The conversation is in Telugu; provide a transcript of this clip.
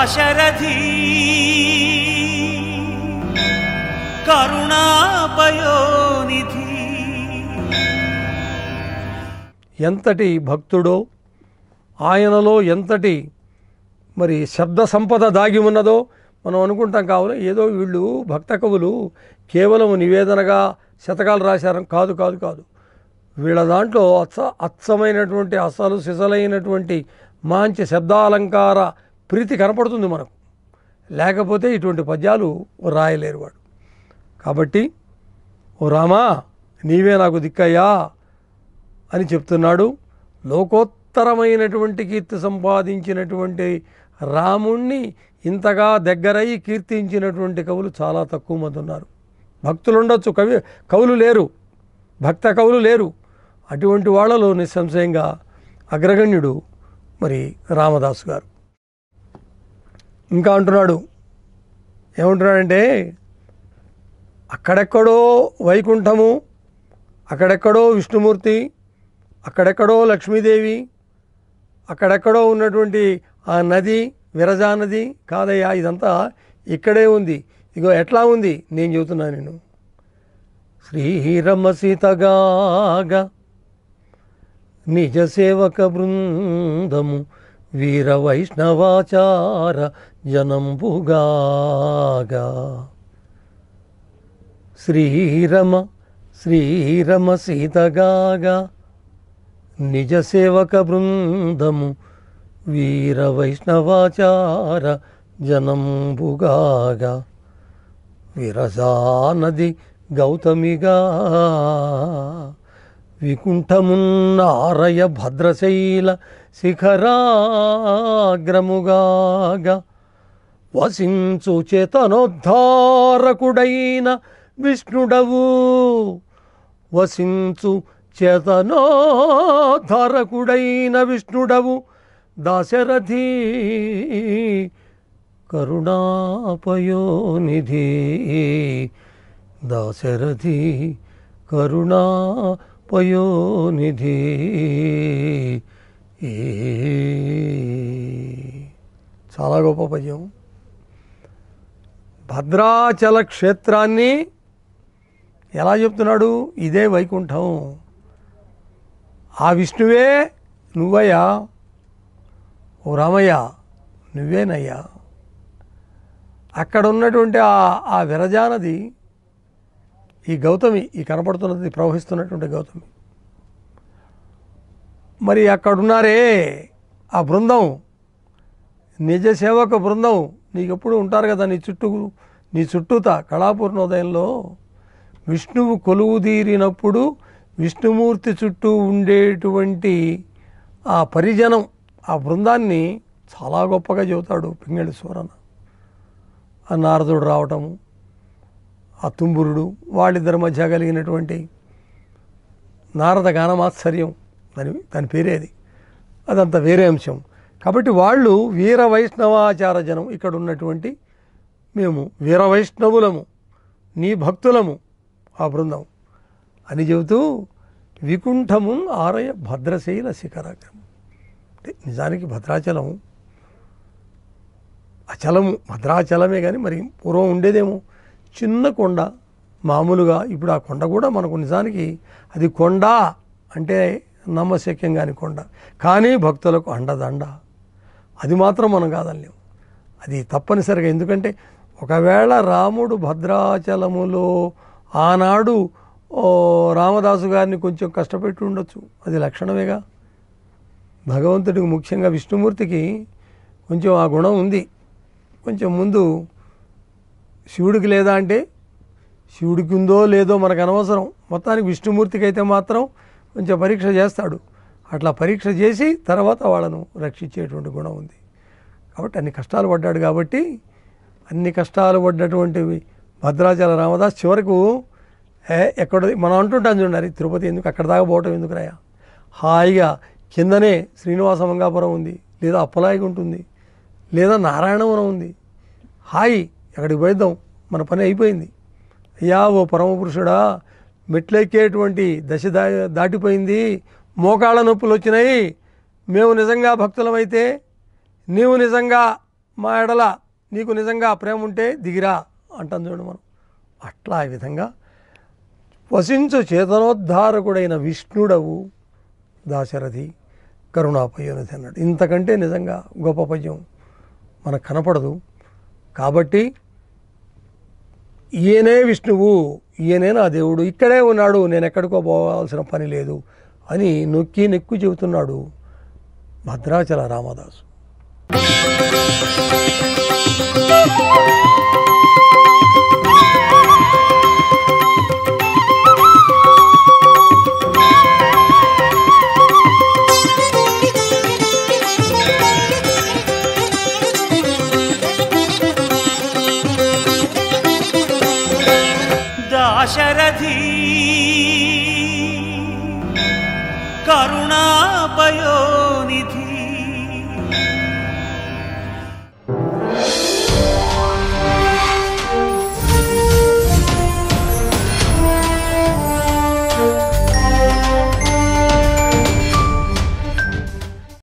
దాశరథి కరుణాపయోనిధి. ఎంతటి భక్తుడో, ఆయనలో ఎంతటి మరి శబ్ద సంపద దాగి ఉన్నదో మనం అనుకుంటాం. కావున ఏదో వీళ్ళు భక్త కవులు కేవలం నివేదనగా శతకాలు రాశారు కాదు కాదు కాదు. వీళ్ళ దాంట్లో అచ్చమైనటువంటి అసలు సిసలైనటువంటి మంచి శబ్దాలంకార ప్రీతి కనపడుతుంది మనకు. లేకపోతే ఇటువంటి పద్యాలు రాయలేరు వాడు. కాబట్టి ఓ రామా నీవే నాకు దిక్కయ్యా అని చెప్తున్నాడు. లోకోత్తరమైనటువంటి కీర్తి సంపాదించినటువంటి రాముణ్ణి ఇంతగా దగ్గరయ్యి కీర్తించినటువంటి కవులు చాలా తక్కువ మంది ఉన్నారు. భక్తులు ఉండొచ్చు, కవులు లేరు, భక్త కవులు లేరు. అటువంటి వాళ్ళలో నిస్సంశయంగా అగ్రగణ్యుడు మరి రామదాసు గారు. ఇంకా అంటున్నాడు, ఏమంటున్నాడంటే అక్కడెక్కడో వైకుంఠము, అక్కడెక్కడో విష్ణుమూర్తి, అక్కడెక్కడో లక్ష్మీదేవి, అక్కడెక్కడో ఉన్నటువంటి ఆ నది విరజా నది కాదయ్యా, ఇదంతా ఇక్కడే ఉంది. ఇగో ఎట్లా ఉంది నేను చెబుతున్నాను. నేను శ్రీరమ సీతగాగా నిజ సేవక బృందము వీర వైష్ణవాచార జనంబుగాగా. శ్రీరమ సీతగాగా నిజ సేవక బృందము వీర వైష్ణవాచార జనంబుగాగా. విరజా నది గౌతమిగా వికుంఠమున్నారయ భద్రశైల శిఖరాగ్రముగాగా. వసించు చేతనోద్ధారకుడైన విష్ణుడవు, వసించు చేతనోద్ధారకుడైన విష్ణుడవు దాశరథి కరుణాపయోనిధి. దాశరథి కరుణాపయోనిధి. చాలా గొప్ప పద్యం. భద్రాచల క్షేత్రాన్ని ఎలా చెప్తున్నాడు? ఇదే వైకుంఠం, ఆ విష్ణువే నువ్వయ్యా, ఓ రామయ్య నువ్వేనయ్యా. అక్కడ ఉన్నటువంటి ఆ విరజానది, ఈ గౌతమి, ఈ కనపడుతున్నది ప్రవహిస్తున్నటువంటి గౌతమి. మరి అక్కడున్నారే ఆ బృందం, నిజ సేవక బృందం, నీకెప్పుడు ఉంటారు కదా నీ చుట్టూత కళాపూర్ణోదయంలో విష్ణువు కొలువుదీరినప్పుడు విష్ణుమూర్తి చుట్టూ ఉండేటువంటి ఆ పరిజనం, ఆ బృందాన్ని చాలా గొప్పగా చెబుతాడు పింగళి సూరన్న. ఆ నారదుడు రావటము, ఆ తుంబురుడు, వాళ్ళిద్దరి మధ్య కలిగినటువంటి నారద గానమాత్సర్యం, దాని పేరేది, అదంతా వేరే అంశం. కాబట్టి వాళ్ళు వీర వైష్ణవాచార జనం, ఇక్కడ ఉన్నటువంటి మేము వీర వైష్ణవులము, నీ భక్తులము ఆ బృందం అని చెబుతూ వికుంఠము ఆరయ భద్రశైల శిఖరాగ్రమం. అంటే నిజానికి భద్రాచలం అచలము, భద్రాచలమే కానీ మరి పూర్వం ఉండేదేమో చిన్న కొండ మామూలుగా. ఇప్పుడు ఆ కొండ కూడా మనకు నిజానికి అది కొండ అంటే నమ్మశక్యం కాని కొండ, కానీ భక్తులకు అండదండ. అది మాత్రం మనం కాదలేము, అది తప్పనిసరిగా. ఎందుకంటే ఒకవేళ రాముడు భద్రాచలములో ఆనాడు రామదాసు గారిని కొంచెం కష్టపెట్టి ఉండొచ్చు, అది లక్షణమేగా. భగవంతుడికి ముఖ్యంగా విష్ణుమూర్తికి కొంచెం ఆ గుణం ఉంది. కొంచెం ముందు శివుడికి లేదా అంటే శివుడికి ఉందో లేదో మనకు అనవసరం, మొత్తానికి విష్ణుమూర్తికి అయితే మాత్రం కొంచెం పరీక్ష చేస్తాడు. అట్లా పరీక్ష చేసి తర్వాత వాళ్ళను రక్షించేటువంటి గుణం ఉంది. కాబట్టి అన్ని కష్టాలు పడ్డాడు. కాబట్టి అన్ని కష్టాలు పడ్డటువంటి భద్రాచల రామదాస్ చివరకు ఎక్కడ మనం అంటుంటాం చూడండి, తిరుపతి ఎందుకు అక్కడ దాకా పోవటం ఎందుకు రాయా, హాయిగా కిందనే శ్రీనివాస మంగాపురం ఉంది, లేదా అప్పలాయిగా ఉంటుంది, లేదా నారాయణవనం ఉంది, హాయి అక్కడికి పోయిద్దాం, మన పని అయిపోయింది. అయ్యా ఓ పరమపురుషుడా, మెట్లెక్కేటువంటి దశ దాటిపోయింది, మోకాళ్ళ నొప్పులు వచ్చినాయి, మేము నిజంగా భక్తులమైతే, నీవు నిజంగా మా ఎడల నీకు నిజంగా ప్రేమ ఉంటే దిగిరా అంటాం చూడండి మనం. అట్లా ఈ విధంగా వసించు చేతనోద్ధారకుడైన విష్ణుడవు దాశరథి కరుణాపయోనిధి అన్నాడు. ఇంతకంటే నిజంగా గొప్ప పద్యం మనకు కనపడదు. కాబట్టి ఈయనే విష్ణువు, ఈయనే నా దేవుడు, ఇక్కడే ఉన్నాడు, నేను ఎక్కడికో పోవాల్సిన పని లేదు అని నొక్కి నెక్కు చెబుతున్నాడు భద్రాచల రామదాసు. దాశరథి కరుణాపయోనిధి